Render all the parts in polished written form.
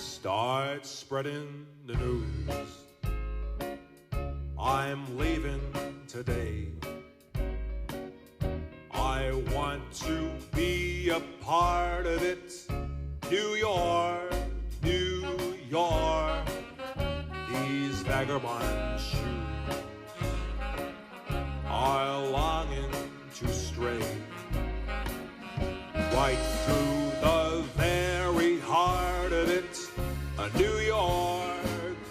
Start spreading the news. I'm leaving today. I want to be a part of it. New York, New York. These vagabond shoes are longing to stray right through the very heart of it. A New York,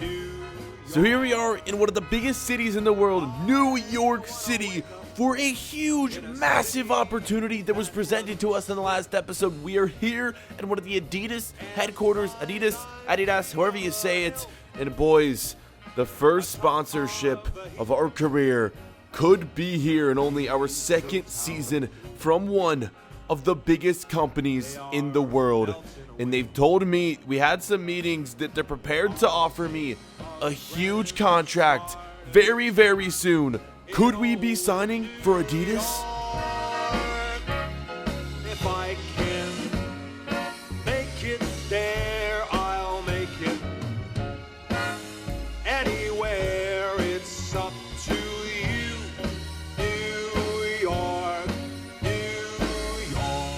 New York. So here we are in one of the biggest cities in the world, New York City, for a huge, massive opportunity that was presented to us in the last episode. We are here at one of the Adidas headquarters, Adidas, however you say it. And boys, the first sponsorship of our career could be here in only our second season from one of the biggest companies in the world. And they've told me, we had some meetings, that they're prepared to offer me a huge contract very, very soon. Could we be signing for Adidas? If I can make it there, I'll make it anywhere. It's up to you, New York, New York.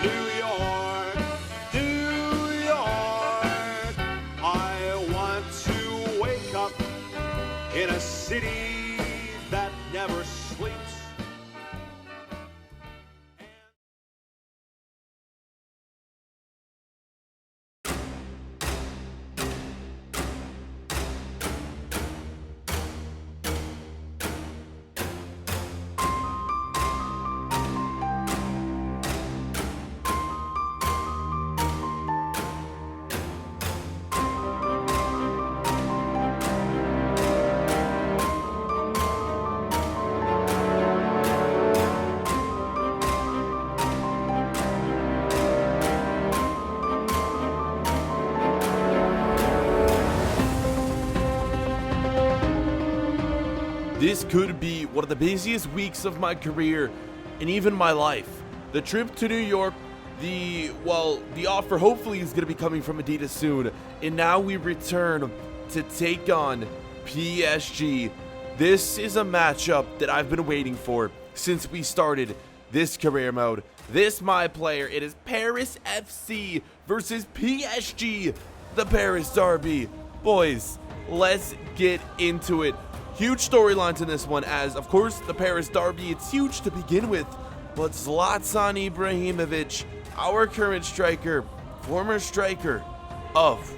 New York, New York. I want to wake up in a city that never sleeps. This could be one of the busiest weeks of my career and even my life. The trip to New York, the offer hopefully is going to be coming from Adidas soon. And now we return to take on PSG. This is a matchup that I've been waiting for since we started this career mode. This my player. It is Paris FC versus PSG, the Paris Derby. Boys, let's get into it. Huge storylines in this one, as of course the Paris Derby, it's huge to begin with, but Zlatan Ibrahimovic, our current striker, former striker of,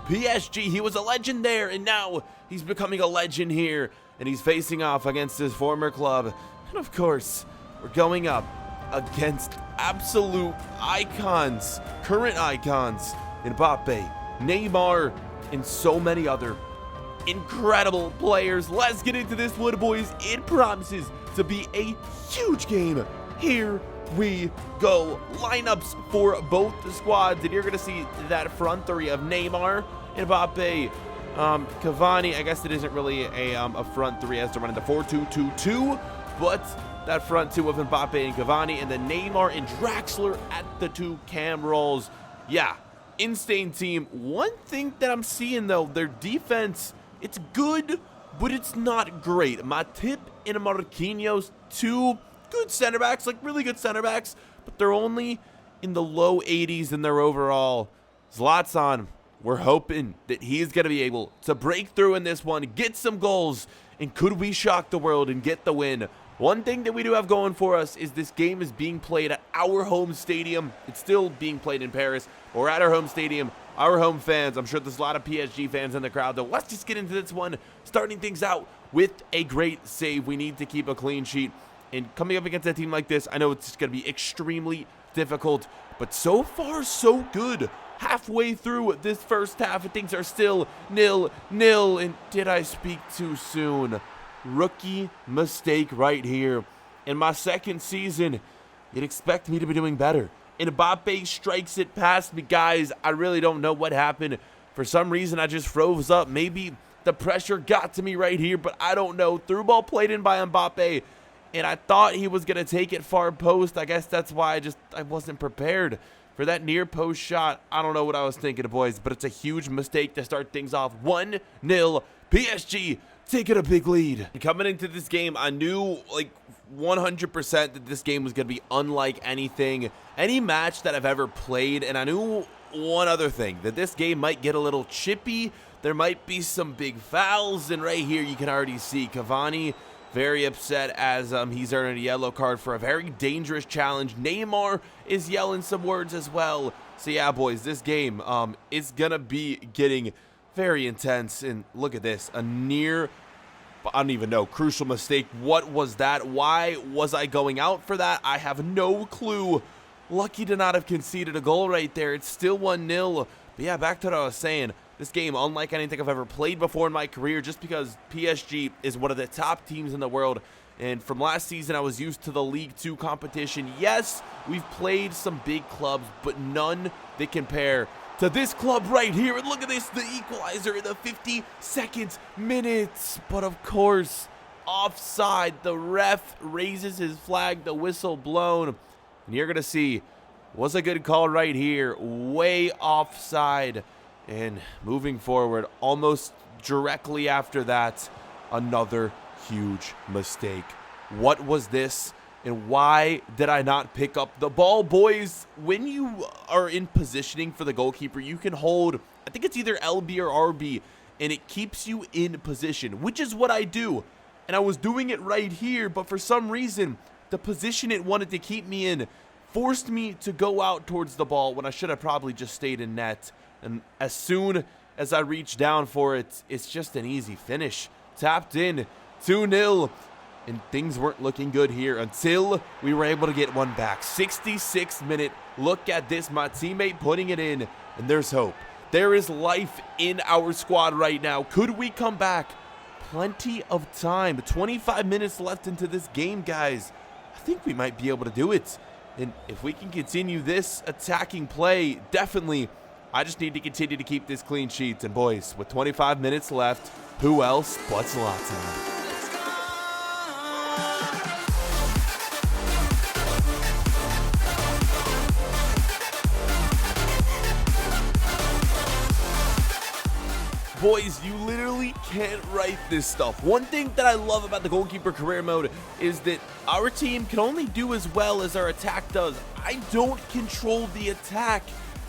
PSG, he was a legend there, and now he's becoming a legend here, and he's facing off against his former club. And of course, we're going up against absolute icons, current icons, Mbappe, Neymar, and so many other incredible players. Let's get into this one, boys. It promises to be a huge game. Here we go. Lineups for both the squads, and you're going to see that front three of Neymar, Mbappe, Cavani. I guess it isn't really a front three as to run into 4-2-2-2, but that front two of Mbappe and Cavani, and then Neymar and Draxler at the two cam roles. Yeah, insane team. One thing that I'm seeing, though, their defense, it's good, but it's not great. Matip and Marquinhos, two good center backs, like really good center backs, but they're only in the low 80s in their overall. Zlatan, we're hoping that he's going to be able to break through in this one, get some goals, and could we shock the world and get the win? One thing that we do have going for us is this game is being played at our home stadium. It's still being played in Paris. We're at our home stadium, our home fans. I'm sure there's a lot of PSG fans in the crowd, though. Let's just get into this one, starting things out with a great save. We need to keep a clean sheet. And coming up against a team like this, I know it's going to be extremely difficult, but so far, so good. Halfway through this first half, things are still 0-0. And did I speak too soon? Rookie mistake right here. In my second season, you'd expect me to be doing better. And Mbappe strikes it past me. Guys, I really don't know what happened. For some reason, I just froze up. Maybe The pressure got to me right here, but I don't know. Through ball played in by Mbappe, and I thought he was going to take it far post. I guess that's why I wasn't prepared for that near post shot. I don't know what I was thinking, boys, but it's a huge mistake to start things off. 1-0 PSG taking a big lead. And coming into this game, I knew like 100% that this game was going to be unlike any match that I've ever played, and I knew one other thing, that this game might get a little chippy. There might be some big fouls, and right here you can already see Cavani very upset as he's earning a yellow card for a very dangerous challenge. Neymar is yelling some words as well. So yeah, boys, this game is gonna be getting very intense. And look at this, a near, I don't even know, crucial mistake. What was that? Why was I going out for that? I have no clue. Lucky to not have conceded a goal right there. It's still 1-0. But yeah, back to what I was saying. This game, unlike anything I've ever played before in my career, just because PSG is one of the top teams in the world. And from last season, I was used to the League 2 competition. Yes, we've played some big clubs, but none that compare to this club right here. And look at this, the equalizer in the 52nd minute. But of course, offside. The ref raises his flag, the whistle blown. And you're going to see, was a good call right here. Way offside. And moving forward, almost directly after that, another huge mistake. What was this, and why did I not pick up the ball? Boys, when you are in positioning for the goalkeeper, you can hold, I think it's either LB or RB, and it keeps you in position, which is what I do. And I was doing it right here, but for some reason, the position it wanted to keep me in forced me to go out towards the ball when I should have probably just stayed in net. And as soon as I reach down for it, it's just an easy finish. Tapped in, 2-0. And things weren't looking good here until we were able to get one back. 66th minute. Look at this, my teammate putting it in. And there's hope. There is life in our squad right now. Could we come back? Plenty of time. 25 minutes left into this game, guys. I think we might be able to do it. And if we can continue this attacking play, definitely, I just need to continue to keep this clean sheet. And boys, with 25 minutes left, who else but Zlatan? Boys, you literally can't write this stuff. One thing that I love about the goalkeeper career mode is that our team can only do as well as our attack does. I don't control the attack.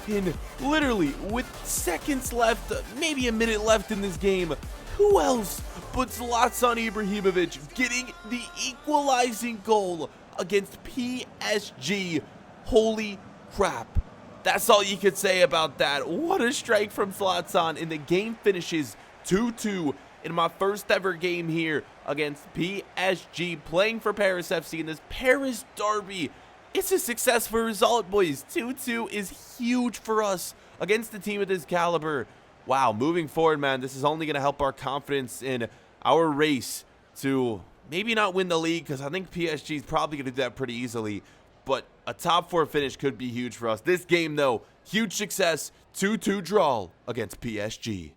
And literally, with seconds left, maybe a minute left in this game, who else but Zlatan Ibrahimovic getting the equalizing goal against PSG? Holy crap. That's all you could say about that. What a strike from Zlatan, and the game finishes 2-2 in my first ever game here against PSG, playing for Paris FC in this Paris derby. It's a successful result, boys. 2-2 is huge for us against a team of this caliber. Wow, moving forward, man, this is only going to help our confidence in our race to maybe not win the league, because I think PSG is probably going to do that pretty easily. But a top 4 finish could be huge for us. This game, though, huge success. 2-2 draw against PSG.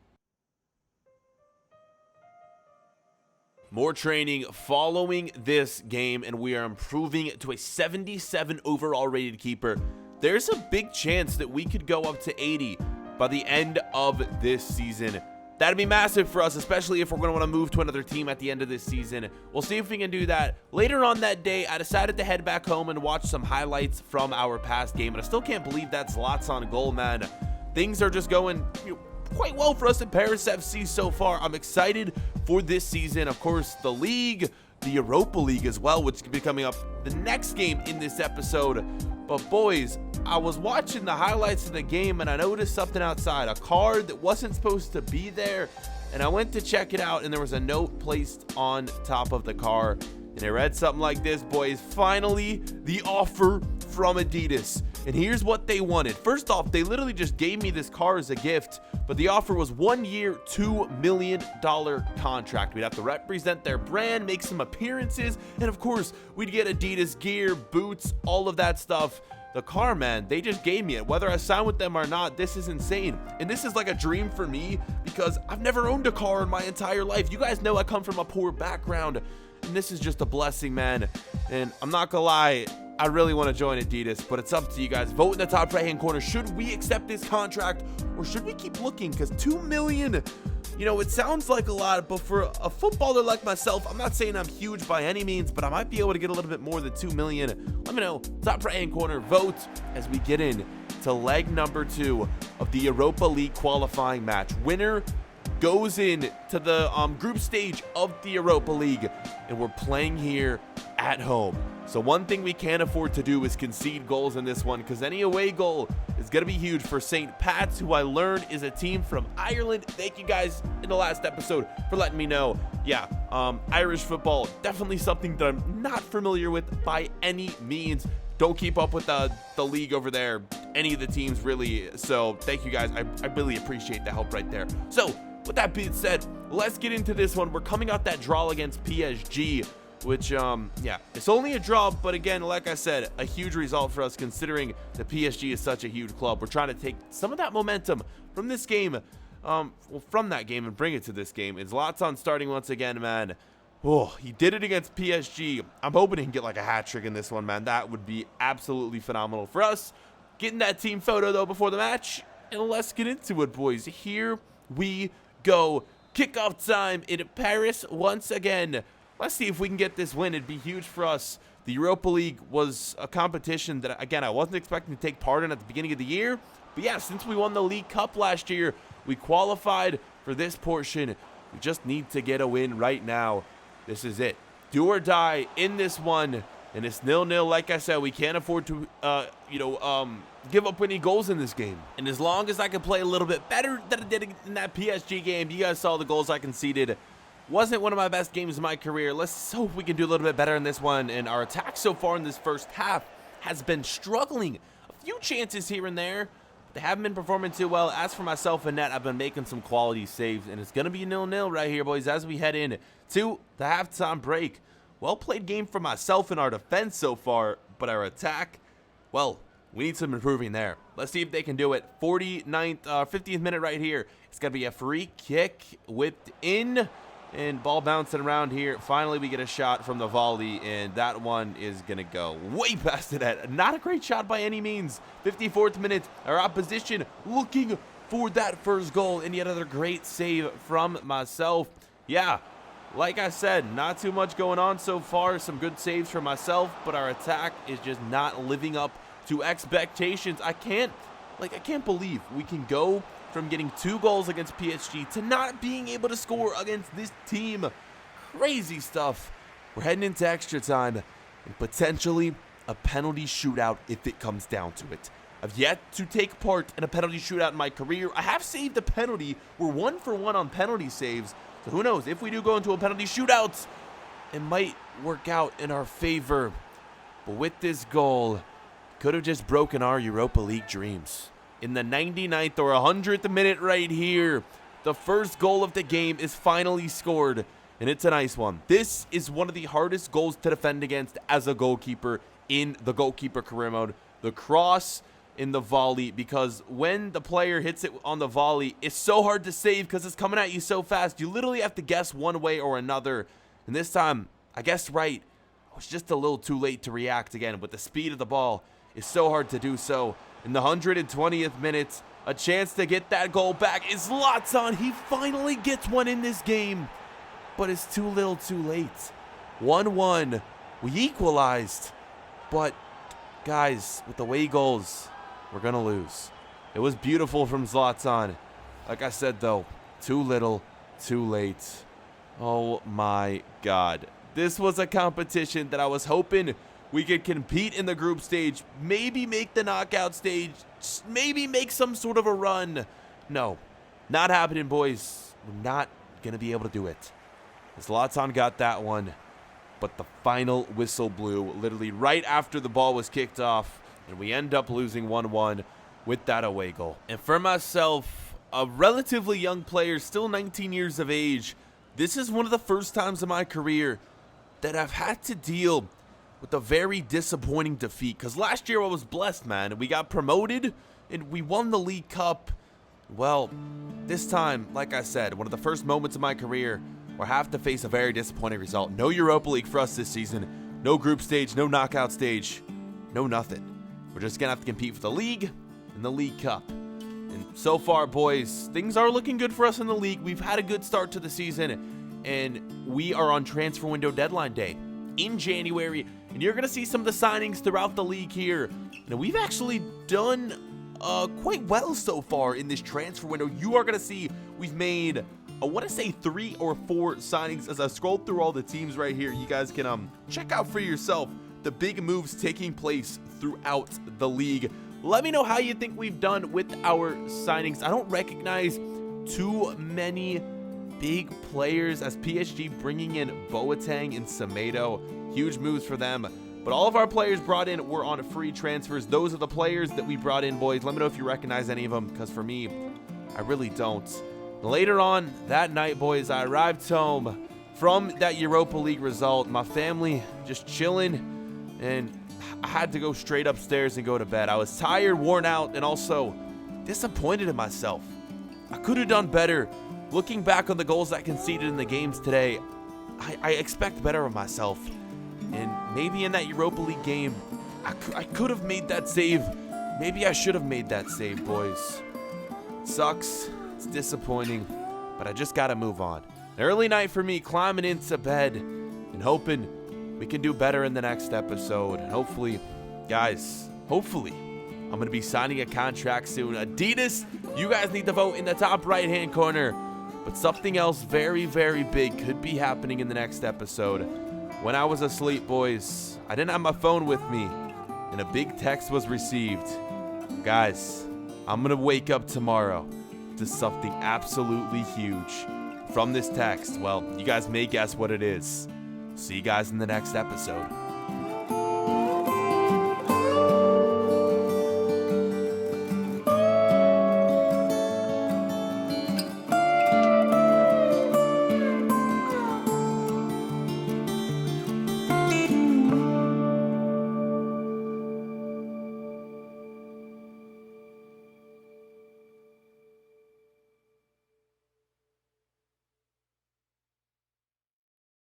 More training following this game, and we are improving to a 77 overall rated keeper. There's a big chance that we could go up to 80 by the end of this season. That'd be massive for us, especially if we're going to want to move to another team at the end of this season. We'll see if we can do that. Later on that day, I decided to head back home and watch some highlights from our past game, and I still can't believe that's Zlatan goal, man. Things are just going quite well for us in Paris FC so far. I'm excited for this season. Of course, the league, the Europa League as well, which could be coming up the next game in this episode. But boys, I was watching the highlights of the game and I noticed something outside, a card that wasn't supposed to be there, and I went to check it out, and there was a note placed on top of the car, and it read something like this, boys. Finally, the offer from Adidas. And here's what they wanted. First off, they literally just gave me this car as a gift, but the offer was 1 year, $2 million contract. We'd have to represent their brand, make some appearances, and of course, we'd get Adidas gear, boots, all of that stuff. the car, man, they just gave me it. Whether I sign with them or not, this is insane. And this is like a dream for me because I've never owned a car in my entire life. You guys know I come from a poor background, and this is just a blessing, man. And I'm not gonna lie, I really want to join Adidas, but it's up to you guys. Vote in the top right-hand corner. Should we accept this contract or should we keep looking? Because $2 million, you know, it sounds like a lot, but for a footballer like myself, I'm not saying I'm huge by any means, but I might be able to get a little bit more than $2 million. Let me know. Top right-hand corner, vote as we get in to leg number 2 of the Europa League qualifying match. Winner goes in to the group stage of the Europa League, and we're playing here at home. So one thing we can't afford to do is concede goals in this one, because any away goal is going to be huge for St. Pat's, who I learned is a team from Ireland. Thank you guys in the last episode for letting me know. Yeah, Irish football, definitely something that I'm not familiar with by any means. Don't keep up with the league over there, any of the teams really. So thank you guys. I really appreciate the help right there. So with that being said, let's get into this one. We're coming out that draw against PSG, which, yeah, it's only a draw, but again, like I said, a huge result for us considering the PSG is such a huge club. We're trying to take some of that momentum from this game, from that game and bring it to this game. It's Zlatan starting once again, man. Oh, he did it against PSG. I'm hoping he can get like a hat trick in this one, man. That would be absolutely phenomenal for us. Getting that team photo, though, before the match, and let's get into it, boys. Here we go. Kickoff time in Paris once again. Let's see if we can get this win. It'd be huge for us. The Europa League was a competition that, again, I wasn't expecting to take part in at the beginning of the year. But yeah, since we won the League Cup last year, we qualified for this portion. We just need to get a win right now. This is it. Do or die in this one. And it's 0-0. Like I said, we can't afford to, give up any goals in this game. And as long as I can play a little bit better than I did in that PSG game, you guys saw the goals I conceded. Wasn't one of my best games in my career. Let's hope we can do a little bit better in this one. And our attack so far in this first half has been struggling. A few chances here and there. They haven't been performing too well. As for myself and net, I've been making some quality saves. And it's going to be 0-0 right here, boys, as we head in to the halftime break. Well played game for myself and our defense so far. But our attack, well, we need some improving there. Let's see if they can do it. 50th minute right here. It's going to be a free kick whipped in. And ball bouncing around here. Finally, we get a shot from the volley, and that one is going to go way past the net. Not a great shot by any means. 54th minute, our opposition looking for that first goal, and yet another great save from myself. Yeah, like I said, not too much going on so far. Some good saves for myself, but our attack is just not living up to expectations. I can't believe we can go from getting 2 goals against PSG to not being able to score against this team. Crazy stuff. We're heading into extra time and potentially a penalty shootout if it comes down to it. I've yet to take part in a penalty shootout in my career. I have saved a penalty. We're 1 for 1 on penalty saves. So who knows? If we do go into a penalty shootout, it might work out in our favor. But with this goal, could have just broken our Europa League dreams. In the 99th or 100th minute right here, the first goal of the game is finally scored, and it's a nice one. This is one of the hardest goals to defend against as a goalkeeper in the goalkeeper career mode. The cross in the volley, because when the player hits it on the volley, it's so hard to save because it's coming at you so fast. You literally have to guess one way or another, and this time, I guessed right. I was just a little too late to react again. With the speed of the ball, it's so hard to do so. In the 120th minute, a chance to get that goal back is Zlatan. He finally gets one in this game, but it's too little too late. 1-1. We equalized, but guys, with the way he goes, we're going to lose. It was beautiful from Zlatan. Like I said, though, too little, too late. Oh my God. This was a competition that I was hoping we could compete in the group stage, maybe make the knockout stage, maybe make some sort of a run. No, not happening, boys. We're not going to be able to do it. Zlatan got that one, but the final whistle blew literally right after the ball was kicked off, and we end up losing 1-1 with that away goal. And for myself, a relatively young player, still 19 years of age, this is one of the first times in my career that I've had to deal with a very disappointing defeat. Because last year I was blessed, man. We got promoted and we won the League Cup. Well, this time, like I said, one of the first moments of my career where I have to face a very disappointing result. No Europa League for us this season. No group stage, no knockout stage, no nothing. We're just going to have to compete for the league and the League Cup. And so far, boys, things are looking good for us in the league. We've had a good start to the season, and we are on transfer window deadline day in January. And you're going to see some of the signings throughout the league here. And we've actually done quite well so far in this transfer window. You are going to see we've made, I want to say 3 or 4 signings. As I scroll through all the teams right here, you guys can check out for yourself the big moves taking place throughout the league. Let me know how you think we've done with our signings. I don't recognize too many big players, as PSG bringing in Boateng and Semedo. Huge moves for them. But all of our players brought in were on free transfers. Those are the players that we brought in, boys. Let me know if you recognize any of them, because for me, I really don't. Later on that night, boys, I arrived home from that Europa League result. My family just chilling, and I had to go straight upstairs and go to bed. I was tired, worn out, and also disappointed in myself. I could have done better. Looking back on the goals I conceded in the games today, I expect better of myself. And maybe in that Europa League game, I could have made that save. Maybe I should have made that save, boys. It sucks. It's disappointing, but I just got to move on. An early night for me, climbing into bed and hoping we can do better in the next episode. And hopefully, guys, I'm going to be signing a contract soon. Adidas, you guys need to vote in the top right-hand corner. But something else very, very big could be happening in the next episode. When I was asleep, boys, I didn't have my phone with me, and a big text was received. Guys, I'm going to wake up tomorrow to something absolutely huge. From this text, well, you guys may guess what it is. See you guys in the next episode.